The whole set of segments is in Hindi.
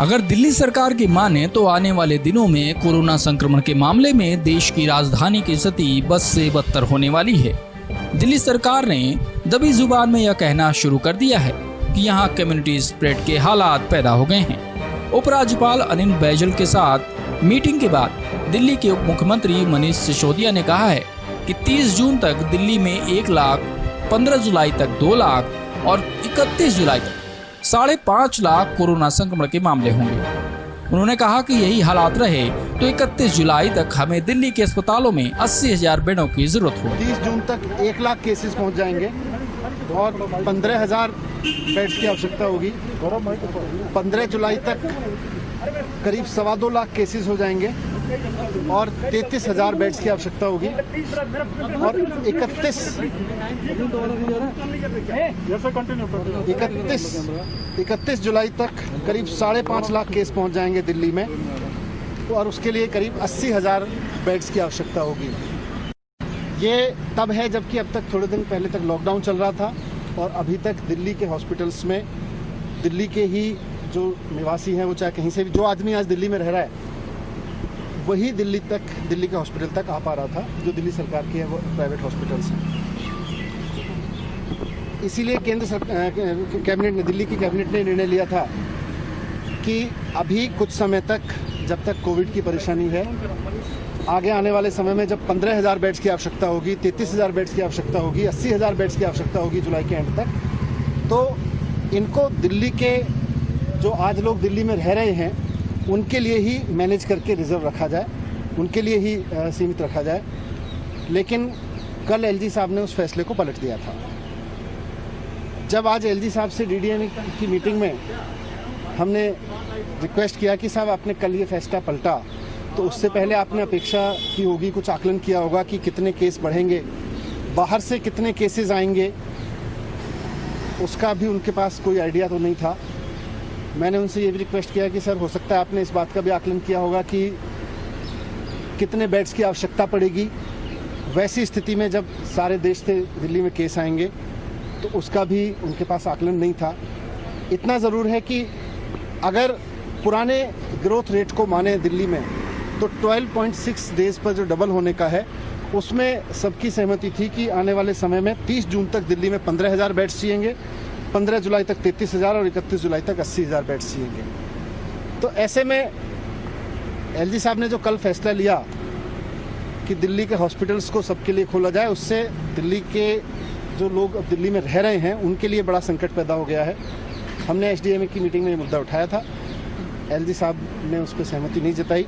अगर दिल्ली सरकार की माने तो आने वाले दिनों में कोरोना संक्रमण के मामले में देश की राजधानी की स्थिति बद से बदतर होने वाली है। दिल्ली सरकार ने दबी जुबान में यह कहना शुरू कर दिया है कि यहाँ कम्युनिटी स्प्रेड के हालात पैदा हो गए हैं। उपराज्यपाल अनिल बैजल के साथ मीटिंग के बाद दिल्ली के उप मुख्यमंत्री मनीष सिसोदिया ने कहा है कि 30 जून तक दिल्ली में 1 लाख, 15 जुलाई तक 2 लाख और 31 जुलाई तक 5.5 लाख कोरोना संक्रमण के मामले होंगे। उन्होंने कहा कि यही हालात रहे तो 31 जुलाई तक हमें दिल्ली के अस्पतालों में 80,000 बेडों की जरूरत होगी। 30 जून तक 1 लाख केसेस पहुंच जाएंगे और 15,000 बेड्स की आवश्यकता होगी। 15 जुलाई तक करीब 2.25 लाख केसेस हो जाएंगे और 33,000 बेड्स की आवश्यकता होगी और 31 जुलाई तक करीब 5.5 लाख केस पहुंच जाएंगे दिल्ली में और उसके लिए करीब 80,000 बेड्स की आवश्यकता होगी। ये तब है जबकि अब तक थोड़े दिन पहले तक लॉकडाउन चल रहा था और अभी तक दिल्ली के हॉस्पिटल्स में दिल्ली के ही जो निवासी हैं, वो चाहे कहीं से भी, जो आदमी आज दिल्ली में रह रहा है वही दिल्ली के हॉस्पिटल तक आ पा रहा था, जो दिल्ली सरकार के वो प्राइवेट हॉस्पिटल्स हैं। इसीलिए केंद्र सरकार कैबिनेट ने, दिल्ली की कैबिनेट ने निर्णय लिया था कि अभी कुछ समय तक, जब तक कोविड की परेशानी है, आगे आने वाले समय में जब 15,000 बेड्स की आवश्यकता होगी, 33,000 बेड्स की आवश्यकता होगी, 80,000 बेड्स की आवश्यकता होगी जुलाई के एंड तक, तो इनको दिल्ली के जो आज लोग दिल्ली में रह रहे हैं उनके लिए ही मैनेज करके रिजर्व रखा जाए, उनके लिए ही सीमित रखा जाए। लेकिन कल एलजी साहब ने उस फैसले को पलट दिया था। जब आज एलजी साहब से डीडीएम की मीटिंग में हमने रिक्वेस्ट किया कि साहब आपने कल ये फैसला पलटा, तो उससे पहले आपने अपेक्षा की होगी, कुछ आकलन किया होगा कि कितने केस बढ़ेंगे, बाहर से कितने केसेस आएंगे, उसका भी उनके पास कोई आइडिया तो नहीं था। मैंने उनसे ये भी रिक्वेस्ट किया कि सर, हो सकता है आपने इस बात का भी आकलन किया होगा कि कितने बेड्स की आवश्यकता पड़ेगी वैसी स्थिति में जब सारे देश से दिल्ली में केस आएंगे, तो उसका भी उनके पास आकलन नहीं था। इतना ज़रूर है कि अगर पुराने ग्रोथ रेट को माने दिल्ली में, तो 12.6 डेज पर जो डबल होने का है, उसमें सबकी सहमति थी कि आने वाले समय में 30 जून तक दिल्ली में 15,000 बेड्स चाहिएंगे, 15 जुलाई तक 33,000 और 31 जुलाई तक 80,000 बेड्स चाहिएंगे। तो ऐसे में एलजी साहब ने जो कल फैसला लिया कि दिल्ली के हॉस्पिटल्स को सबके लिए खोला जाए, उससे दिल्ली के जो लोग अब दिल्ली में रह रहे हैं उनके लिए बड़ा संकट पैदा हो गया है। हमने एसडीएम की मीटिंग में ये मुद्दा उठाया था, एलजी साहब ने उस पर सहमति नहीं जताई।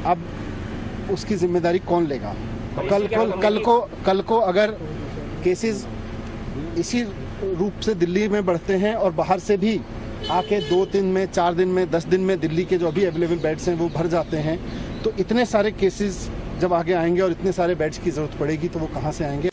अब उसकी जिम्मेदारी कौन लेगा? कल को अगर केसेस इसी रूप से दिल्ली में बढ़ते हैं और बाहर से भी आके 2 दिन में, 4 दिन में, 10 दिन में दिल्ली के जो अभी अवेलेबल बेड्स हैं वो भर जाते हैं, तो इतने सारे केसेस जब आगे आएंगे और इतने सारे बेड्स की जरूरत पड़ेगी तो वो कहाँ से आएंगे?